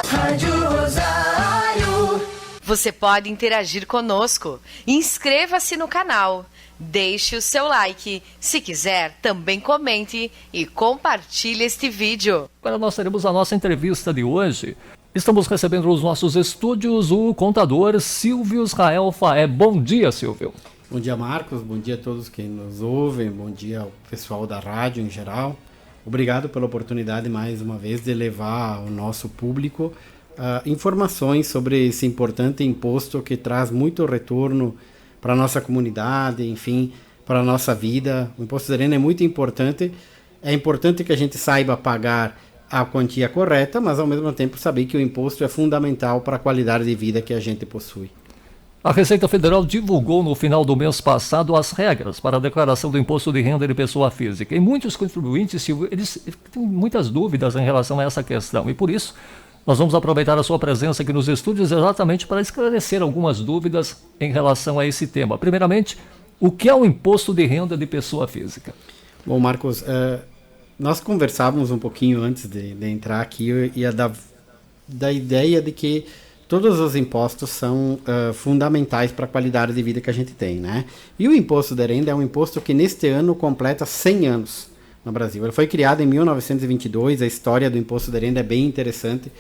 Rádio Rosário. Você pode interagir conosco. Inscreva-se no canal. Deixe o seu like. Se quiser, também comente e compartilhe este vídeo. Agora nós teremos a nossa entrevista de hoje. Estamos recebendo nos nossos estúdios o contador Silvio Israel Faé. Bom dia, Silvio. Bom dia, Marcos. Bom dia a todos que nos ouvem. Bom dia ao pessoal da rádio em geral. Obrigado pela oportunidade, mais uma vez, de levar ao nosso público informações sobre esse importante imposto que traz muito retorno para a nossa comunidade, enfim, para a nossa vida. O imposto de renda é muito importante. É importante que a gente saiba pagar a quantia correta, mas ao mesmo tempo saber que o imposto é fundamental para a qualidade de vida que a gente possui. A Receita Federal divulgou no final do mês passado as regras para a declaração do imposto de renda de pessoa física. E muitos contribuintes, Silvio, eles têm muitas dúvidas em relação a essa questão. E por isso, nós vamos aproveitar a sua presença aqui nos estúdios exatamente para esclarecer algumas dúvidas em relação a esse tema. Primeiramente, o que é o imposto de renda de pessoa física? Bom, Marcos, nós conversávamos um pouquinho antes de entrar aqui da ideia de que todos os impostos são fundamentais para a qualidade de vida que a gente tem, né? E o imposto de renda é um imposto que neste ano completa 100 anos no Brasil. Ele foi criado em 1922, a história do imposto de renda é bem interessante.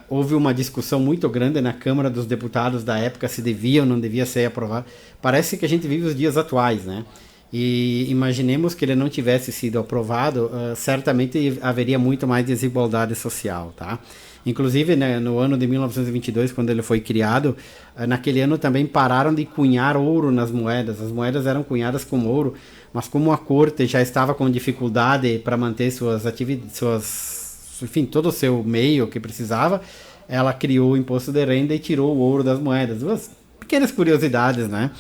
Houve uma discussão muito grande na Câmara dos Deputados da época se devia ou não devia ser aprovado. Parece que a gente vive os dias atuais, né? E imaginemos que ele não tivesse sido aprovado, certamente haveria muito mais desigualdade social, tá? Inclusive, né, no ano de 1922, quando ele foi criado, naquele ano também pararam de cunhar ouro nas moedas. As moedas eram cunhadas com ouro, mas como a corte já estava com dificuldade para manter suas atividades, enfim, todo o seu meio que precisava, ela criou o imposto de renda e tirou o ouro das moedas. Duas pequenas curiosidades, né?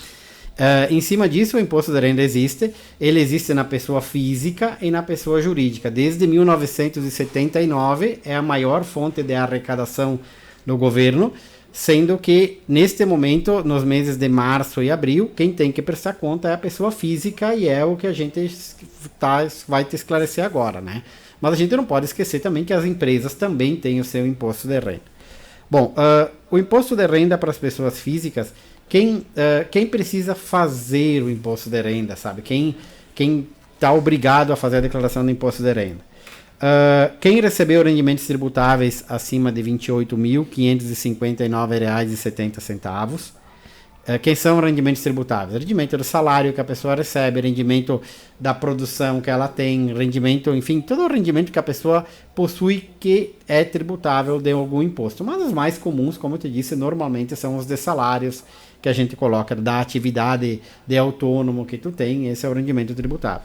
Em cima disso, o imposto de renda existe. Ele existe na pessoa física e na pessoa jurídica. Desde 1979 é a maior fonte de arrecadação do governo, sendo que, neste momento, nos meses de março e abril, quem tem que prestar conta é a pessoa física e é o que a gente vai te esclarecer agora, né? Mas a gente não pode esquecer também que as empresas também têm o seu imposto de renda. Bom, o imposto de renda para as pessoas físicas, quem precisa fazer o imposto de renda, sabe? Quem está obrigado a fazer a declaração do imposto de renda? Quem recebeu rendimentos tributáveis acima de R$ 28.559,70. Quem são rendimentos tributáveis? Rendimento do salário que a pessoa recebe, rendimento da produção que ela tem, rendimento, enfim, todo o rendimento que a pessoa possui que é tributável de algum imposto. Mas os mais comuns, como eu te disse, normalmente são os de salários que a gente coloca da atividade de autônomo que tu tem, esse é o rendimento tributável.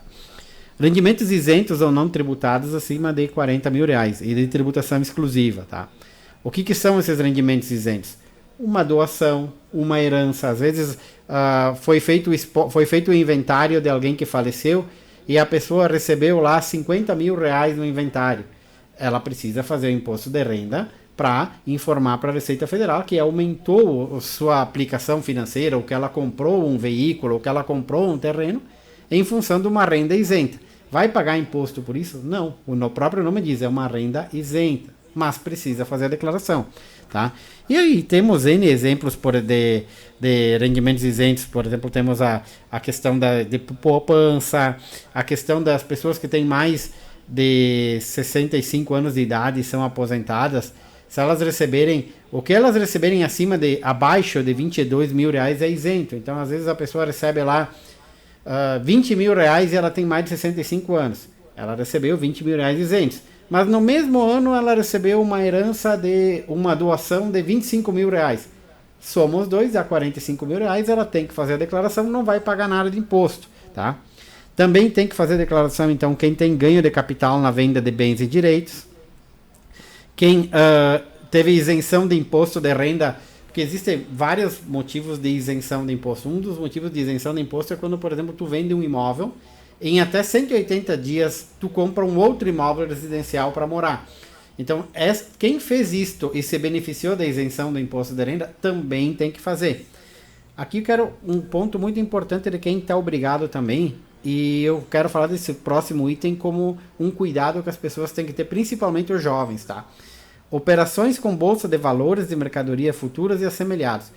Rendimentos isentos ou não tributados acima de R$40 mil e de tributação exclusiva, tá? O que são esses rendimentos isentos? Uma doação, uma herança, às vezes foi feito o inventário de alguém que faleceu e a pessoa recebeu lá R$50 mil no inventário. Ela precisa fazer o imposto de renda para informar para a Receita Federal que aumentou sua aplicação financeira, ou que ela comprou um veículo, ou que ela comprou um terreno, em função de uma renda isenta. Vai pagar imposto por isso? Não. O próprio nome diz, é uma renda isenta, mas precisa fazer a declaração. Tá? E aí temos N exemplos de rendimentos isentos. Por exemplo, temos a questão de poupança, a questão das pessoas que têm mais de 65 anos de idade e são aposentadas. Se elas receberem, o que elas receberem abaixo de R$22 mil é isento. Então, às vezes a pessoa recebe lá R$20 mil e ela tem mais de 65 anos. Ela recebeu R$20 mil isentos. Mas no mesmo ano ela recebeu uma herança uma doação de R$25 mil. Soma os dois, dá R$45 mil, ela tem que fazer a declaração, não vai pagar nada de imposto, tá? Também tem que fazer a declaração, então, quem tem ganho de capital na venda de bens e direitos, quem teve isenção de imposto de renda, porque existem vários motivos de isenção de imposto. Um dos motivos de isenção de imposto é quando, por exemplo, tu vende um imóvel, em até 180 dias tu compra um outro imóvel residencial para morar. Então, quem fez isto e se beneficiou da isenção do imposto de renda, também tem que fazer. Aqui eu quero um ponto muito importante de quem está obrigado também, e eu quero falar desse próximo item como um cuidado que as pessoas têm que ter, principalmente os jovens, tá? Operações com bolsa de valores de mercadoria futuras e assemelhados.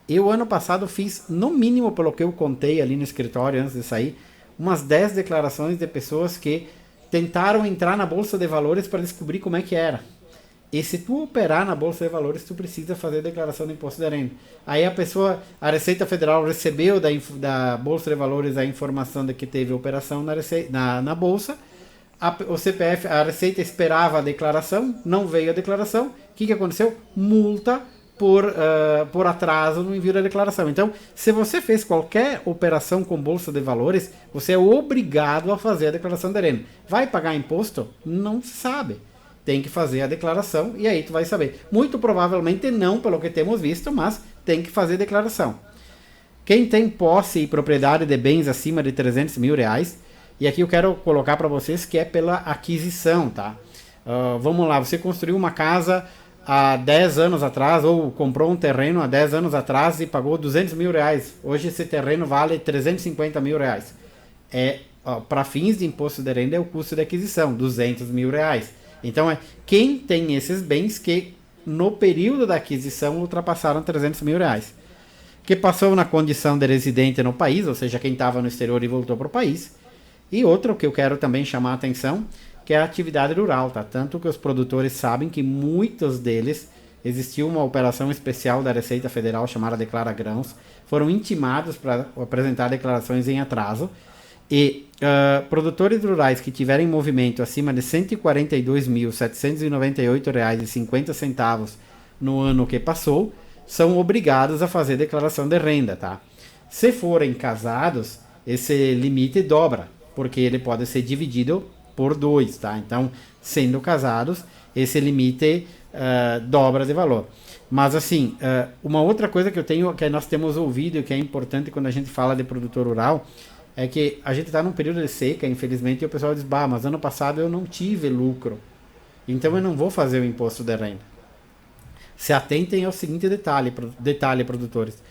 Eu, ano passado, fiz, no mínimo, pelo que eu contei ali no escritório antes de sair, umas 10 declarações de pessoas que tentaram entrar na bolsa de valores para descobrir como é que era. E se tu operar na bolsa de valores, tu precisa fazer declaração de imposto de renda. Aí a Receita Federal recebeu da bolsa de valores a informação de que teve operação na bolsa. O CPF, a Receita esperava a declaração, não veio a declaração. O que aconteceu? Multa por atraso no envio da declaração. Então, se você fez qualquer operação com bolsa de valores, você é obrigado a fazer a declaração de renda. Vai pagar imposto? Não se sabe. Tem que fazer a declaração e aí tu vai saber. Muito provavelmente não, pelo que temos visto, mas tem que fazer declaração. Quem tem posse e propriedade de bens acima de 300 mil reais, e aqui eu quero colocar para vocês que é pela aquisição, tá? Vamos lá, você construiu uma casa há 10 anos atrás, ou comprou um terreno há 10 anos atrás e pagou 200 mil reais. Hoje esse terreno vale 350 mil reais. Para fins de imposto de renda é o custo de aquisição, 200 mil reais. Então, quem tem esses bens que no período da aquisição ultrapassaram 300 mil reais. Que passou na condição de residente no país, ou seja, quem estava no exterior e voltou para o país. E outro que eu quero também chamar a atenção, que é a atividade rural, tá? Tanto que os produtores sabem que muitos deles, existiu uma operação especial da Receita Federal chamada Declara Grãos, foram intimados para apresentar declarações em atraso. E produtores rurais que tiverem movimento acima de R$ 142.798,50 no ano que passou, são obrigados a fazer declaração de renda, tá? Se forem casados, esse limite dobra, porque ele pode ser dividido por 2, tá? Então, sendo casados, esse limite dobra de valor. Mas assim, uma outra coisa que nós temos ouvido e que é importante quando a gente fala de produtor rural, é que a gente está num período de seca, infelizmente, e o pessoal diz, mas ano passado eu não tive lucro, então eu não vou fazer o imposto de renda. Se atentem ao seguinte detalhe, produtores.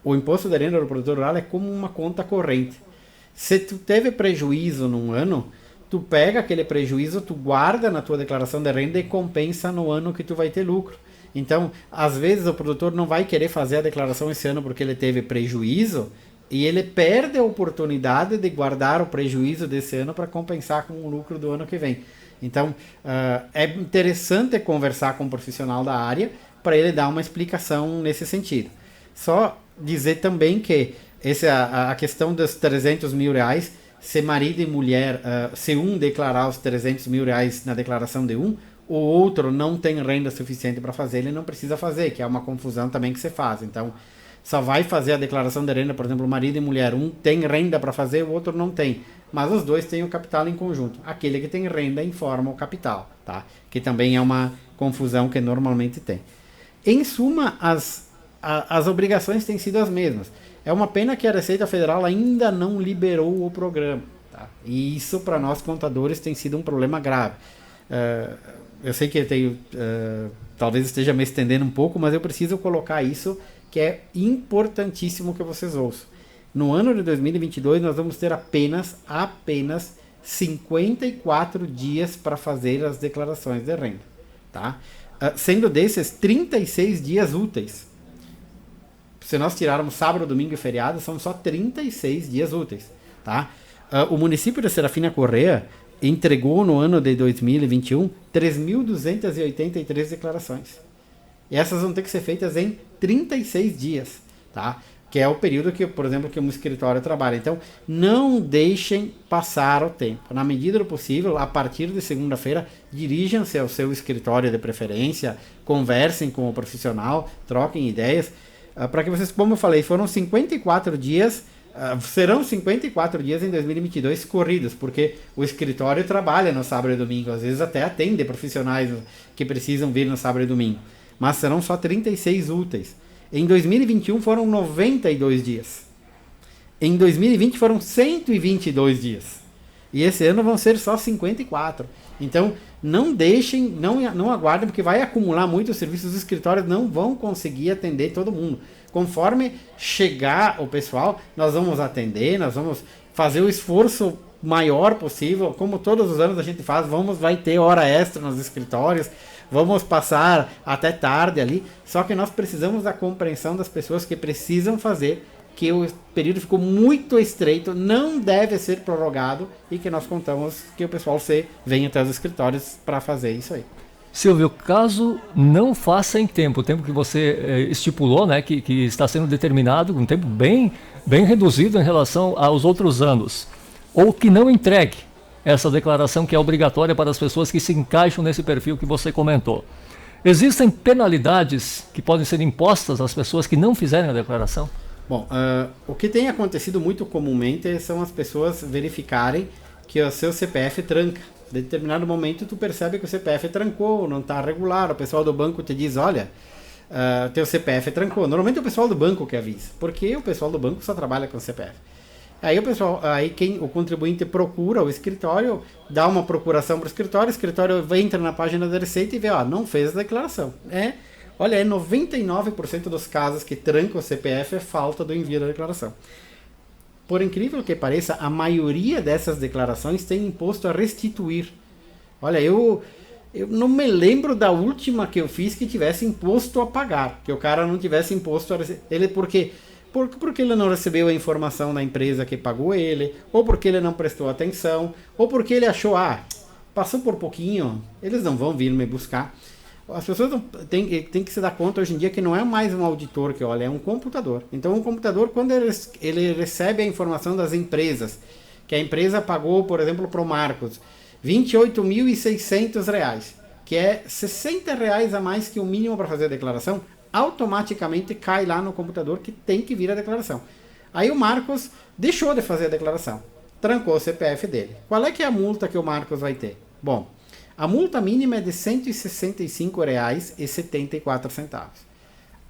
O imposto de renda do produtor rural é como uma conta corrente. Se tu teve prejuízo num ano, tu pega aquele prejuízo, tu guarda na tua declaração de renda e compensa no ano que tu vai ter lucro. Então, às vezes o produtor não vai querer fazer a declaração esse ano porque ele teve prejuízo, e ele perde a oportunidade de guardar o prejuízo desse ano para compensar com o lucro do ano que vem. Então, é interessante conversar com um profissional da área para ele dar uma explicação nesse sentido. Só dizer também que a questão dos 300 mil reais, se marido e mulher, se um declarar os 300 mil reais na declaração de um, o outro não tem renda suficiente para fazer, ele não precisa fazer, que é uma confusão também que se faz. Então, só vai fazer a declaração de renda, por exemplo, marido e mulher. Um tem renda para fazer, o outro não tem. Mas os dois têm o capital em conjunto. Aquele que tem renda informa o capital, tá? Que também é uma confusão que normalmente tem. Em suma, as obrigações têm sido as mesmas. É uma pena que a Receita Federal ainda não liberou o programa, tá? E isso, para nós contadores, tem sido um problema grave. Eu sei que eu tenho, talvez esteja me estendendo um pouco, mas eu preciso colocar isso, que é importantíssimo que vocês ouçam. No ano de 2022, nós vamos ter apenas 54 dias para fazer as declarações de renda, tá? Sendo desses 36 dias úteis. Se nós tirarmos sábado, domingo e feriado, são só 36 dias úteis, tá? O município de Serafina Corrêa entregou no ano de 2021 3.283 declarações. E essas vão ter que ser feitas em 36 dias, tá? Que é o período que, por exemplo, que um escritório trabalha. Então, não deixem passar o tempo. Na medida do possível, a partir de segunda-feira, dirijam-se ao seu escritório de preferência, conversem com o profissional, troquem ideias, para que vocês, como eu falei, foram 54 dias, serão 54 dias em 2022 corridos, porque o escritório trabalha no sábado e domingo, às vezes até atende profissionais que precisam vir no sábado e domingo. Mas serão só 36 úteis. Em 2021 foram 92 dias. Em 2020 foram 122 dias. E esse ano vão ser só 54. Então, não deixem, não aguardem, porque vai acumular muito, os serviços dos escritórios não vão conseguir atender todo mundo. Conforme chegar o pessoal, nós vamos atender, nós vamos fazer o esforço maior possível, como todos os anos a gente faz, vai ter hora extra nos escritórios, vamos passar até tarde ali. Só que nós precisamos da compreensão das pessoas que precisam fazer, que o período ficou muito estreito, não deve ser prorrogado e que nós contamos que o pessoal venha até os escritórios para fazer isso aí. Silvio, caso não faça em tempo, o tempo que você estipulou, né, que está sendo determinado, um tempo bem reduzido em relação aos outros anos, ou que não entregue essa declaração que é obrigatória para as pessoas que se encaixam nesse perfil que você comentou. Existem penalidades que podem ser impostas às pessoas que não fizerem a declaração? Bom, o que tem acontecido muito comumente são as pessoas verificarem que o seu CPF tranca. Em determinado momento tu percebe que o CPF trancou, não está regular, o pessoal do banco te diz, olha, teu CPF trancou. Normalmente é o pessoal do banco que avisa, porque o pessoal do banco só trabalha com CPF. Aí o contribuinte procura o escritório, dá uma procuração para o escritório entra na página da Receita e vê, não fez a declaração. Olha, 99% dos casos que tranca o CPF é falta do envio da declaração. Por incrível que pareça, a maioria dessas declarações tem imposto a restituir. Olha, eu não me lembro da última que eu fiz que tivesse imposto a pagar, que o cara não tivesse imposto a ele porque ele não recebeu a informação da empresa que pagou ele, ou porque ele não prestou atenção, ou porque ele achou, passou por pouquinho, eles não vão vir me buscar. As pessoas têm que se dar conta hoje em dia que não é mais um auditor que olha, é um computador. Então, um computador, quando ele recebe a informação das empresas, que a empresa pagou, por exemplo, para o Marcos, R$ 28.600, que é R$ 60 a mais que o mínimo para fazer a declaração, automaticamente cai lá no computador que tem que vir a declaração. Aí o Marcos deixou de fazer a declaração, trancou o CPF dele. Qual é que é a multa que o Marcos vai ter? Bom, a multa mínima é de R$ 165,74.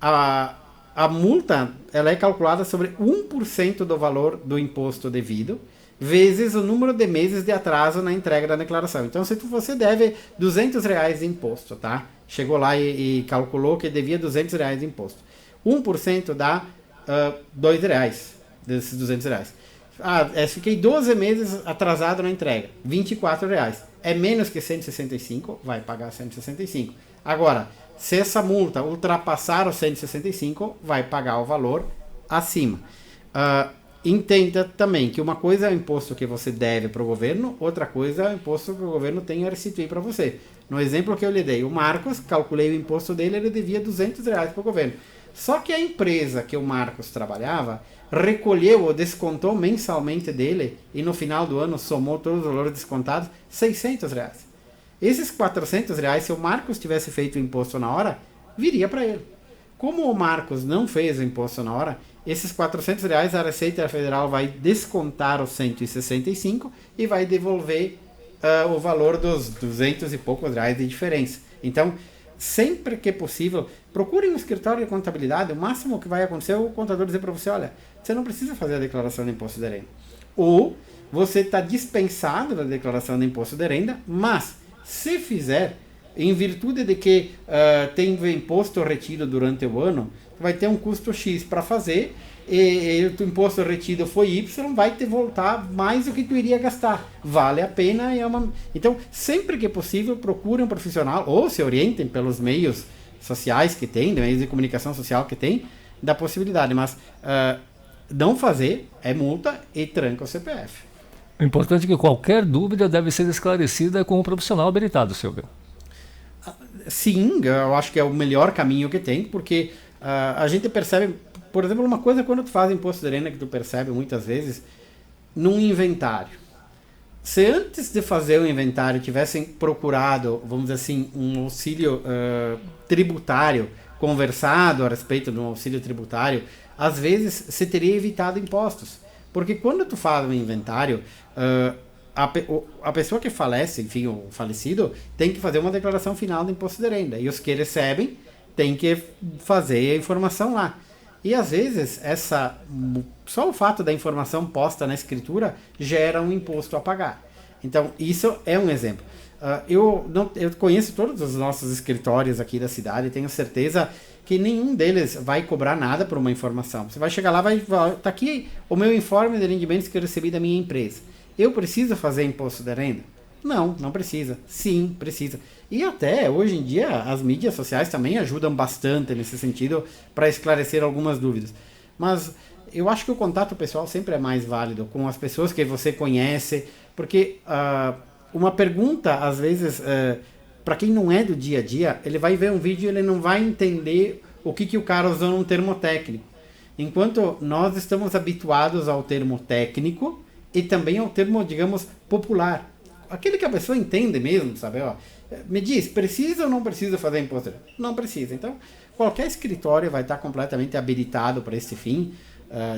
A multa ela é calculada sobre 1% do valor do imposto devido, vezes o número de meses de atraso na entrega da declaração. Então, se você deve R$ 200 de imposto, tá? Chegou lá e calculou que devia R$ 200 de imposto. 1% dá R$ 2 desses R$ 200. Fiquei 12 meses atrasado na entrega, R$ 24. É menos que 165, vai pagar 165. Agora, se essa multa ultrapassar os 165, vai pagar o valor acima. Entenda também que uma coisa é o imposto que você deve para o governo, outra coisa é o imposto que o governo tem a restituir para você. No exemplo que eu lhe dei, o Marcos, calculei o imposto dele, ele devia R$ 200 para o governo. Só que a empresa que o Marcos trabalhava recolheu ou descontou mensalmente dele e no final do ano somou todos os valores descontados, R$ 600. Esses R$ 400, se o Marcos tivesse feito o imposto na hora, viria para ele. Como o Marcos não fez o imposto na hora, esses R$ 400 a Receita Federal vai descontar os 165 e vai devolver o valor dos 200 e poucos reais de diferença. Então, sempre que possível, procure um escritório de contabilidade. O máximo que vai acontecer é o contador dizer para você, olha, você não precisa fazer a declaração de imposto de renda. Ou você está dispensado da declaração de imposto de renda, mas se fizer, em virtude de que tem imposto retido durante o ano, vai ter um custo X para fazer, e o imposto retido foi Y, vai te voltar mais do que tu iria gastar. Vale a pena. Então, sempre que possível, procure um profissional, ou se orientem pelos meios sociais que tem, meios de comunicação social que tem, da possibilidade. Mas não fazer é multa e tranca o CPF. O importante é que qualquer dúvida deve ser esclarecida com um profissional habilitado, Silvio. Sim, eu acho que é o melhor caminho que tem, porque a gente percebe, por exemplo, uma coisa quando tu faz imposto de renda que tu percebe muitas vezes, num inventário. Se antes de fazer o inventário tivessem procurado, vamos dizer assim, um auxílio tributário, conversado a respeito do auxílio tributário, às vezes se teria evitado impostos. Porque quando tu faz um inventário, a pessoa que falece, enfim, o falecido, tem que fazer uma declaração final do imposto de renda. E os que recebem têm que fazer a informação lá. E às vezes, só o fato da informação posta na escritura gera um imposto a pagar. Então, isso é um exemplo. Eu conheço todos os nossos escritórios aqui da cidade e tenho certeza que nenhum deles vai cobrar nada por uma informação. Você vai chegar lá, tá aqui o meu informe de rendimentos que eu recebi da minha empresa. Eu preciso fazer imposto de renda? Não precisa. Sim, precisa. E até hoje em dia as mídias sociais também ajudam bastante nesse sentido para esclarecer algumas dúvidas. Mas eu acho que o contato pessoal sempre é mais válido com as pessoas que você conhece, porque uma pergunta, às vezes, para quem não é do dia a dia, ele vai ver um vídeo e ele não vai entender o que o cara usou num termo técnico. Enquanto nós estamos habituados ao termo técnico e também ao termo, digamos, popular. Aquele que a pessoa entende mesmo, sabe? Ó, me diz, precisa ou não precisa fazer imposto de renda? Não precisa. Então, qualquer escritório vai estar completamente habilitado para esse fim,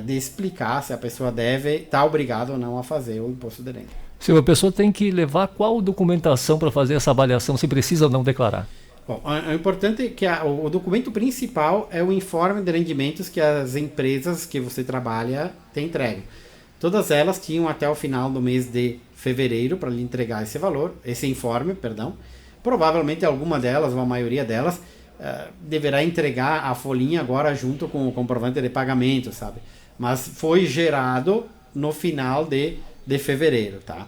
de explicar se a pessoa deve estar obrigada ou não a fazer o imposto de renda. Se a pessoa tem que levar qual documentação para fazer essa avaliação, se precisa ou não declarar? Bom, o importante é que o documento principal é o informe de rendimentos que as empresas que você trabalha te entregam. Todas elas tinham até o final do mês de fevereiro para lhe entregar esse informe, perdão. Provavelmente alguma delas, ou a maioria delas, deverá entregar a folhinha agora junto com o comprovante de pagamento, sabe? Mas foi gerado no final de fevereiro, tá?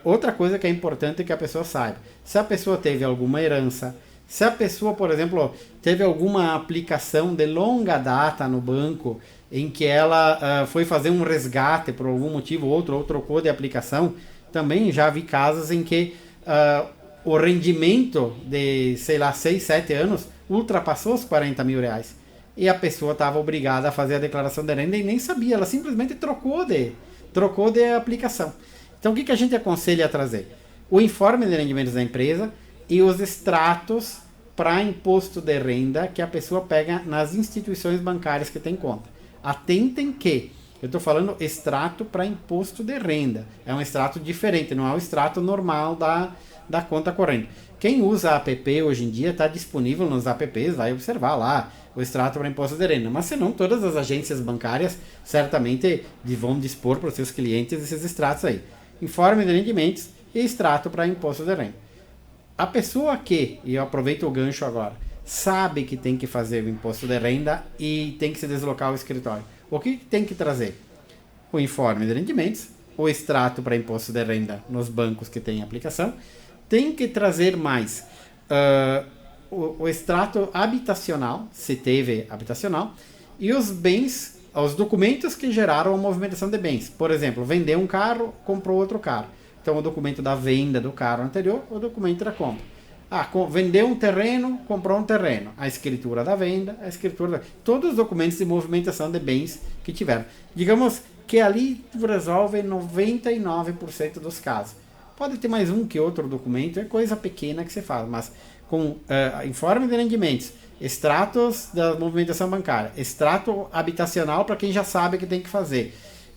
Outra coisa que é importante que a pessoa saiba, se a pessoa teve alguma herança, se a pessoa, por exemplo, teve alguma aplicação de longa data no banco, em que ela foi fazer um resgate por algum motivo ou outro, ou trocou de aplicação, também já vi casos em que o rendimento de, 6, 7 anos ultrapassou os 40 mil reais. E a pessoa estava obrigada a fazer a declaração de renda e nem sabia, ela simplesmente trocou de aplicação. Então o que a gente aconselha a trazer? O informe de rendimentos da empresa e os extratos para imposto de renda que a pessoa pega nas instituições bancárias que tem conta. Atentem que eu estou falando extrato para imposto de renda. É um extrato diferente, não é o extrato normal da conta corrente. Quem usa app hoje em dia está disponível nos apps, vai observar lá o extrato para imposto de renda. Mas senão todas as agências bancárias certamente vão dispor para os seus clientes esses extratos aí. Informe de rendimentos e extrato para imposto de renda. A pessoa que, e eu aproveito o gancho agora, sabe que tem que fazer o imposto de renda e tem que se deslocar ao escritório. O que tem que trazer? O informe de rendimentos, o extrato para imposto de renda nos bancos que têm aplicação, tem que trazer mais o extrato habitacional, se teve habitacional, e os bens, os documentos que geraram a movimentação de bens. Por exemplo, vendeu um carro, comprou outro carro. Então, o documento da venda do carro anterior, o documento da compra. Vendeu um terreno, comprou um terreno. A escritura da venda, todos os documentos de movimentação de bens que tiveram. Digamos que ali resolve 99% dos casos. Pode ter mais um que outro documento, é coisa pequena que você faz, mas com informe de rendimentos, extratos da movimentação bancária, extrato habitacional para quem já sabe que tem que fazer,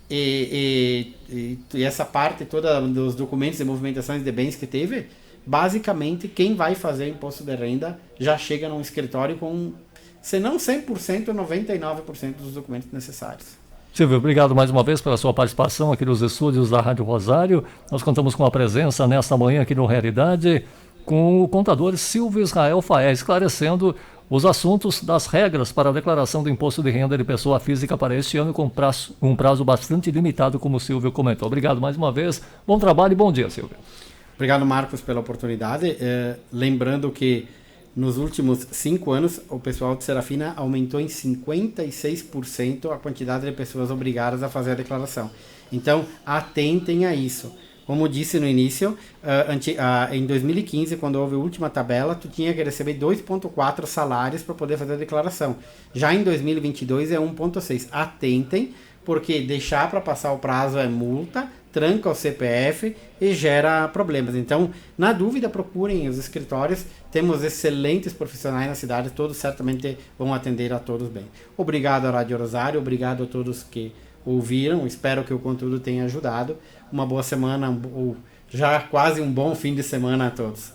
e essa parte toda dos documentos de movimentações de bens que teve, basicamente quem vai fazer imposto de renda já chega num escritório com, se não 100%, 99% dos documentos necessários. Silvio, obrigado mais uma vez pela sua participação aqui nos estúdios da Rádio Rosário. Nós contamos com a presença nesta manhã aqui no Realidade com o contador Silvio Israel Faé, esclarecendo os assuntos das regras para a declaração do imposto de renda de pessoa física para este ano com um prazo bastante limitado, como o Silvio comentou. Obrigado mais uma vez, bom trabalho e bom dia, Silvio. Obrigado, Marcos, pela oportunidade. Lembrando que nos últimos 5 anos, o pessoal de Serafina aumentou em 56% a quantidade de pessoas obrigadas a fazer a declaração. Então, atentem a isso. Como disse no início, em 2015, quando houve a última tabela, tu tinha que receber 2,4 salários para poder fazer a declaração. Já em 2022 é 1,6. Atentem, porque deixar para passar o prazo é multa, tranca o CPF e gera problemas. Então, na dúvida, procurem os escritórios. Temos excelentes profissionais na cidade, todos certamente vão atender a todos bem. Obrigado à Rádio Rosário, obrigado a todos que ouviram, espero que o conteúdo tenha ajudado. Uma boa semana, já quase um bom fim de semana a todos.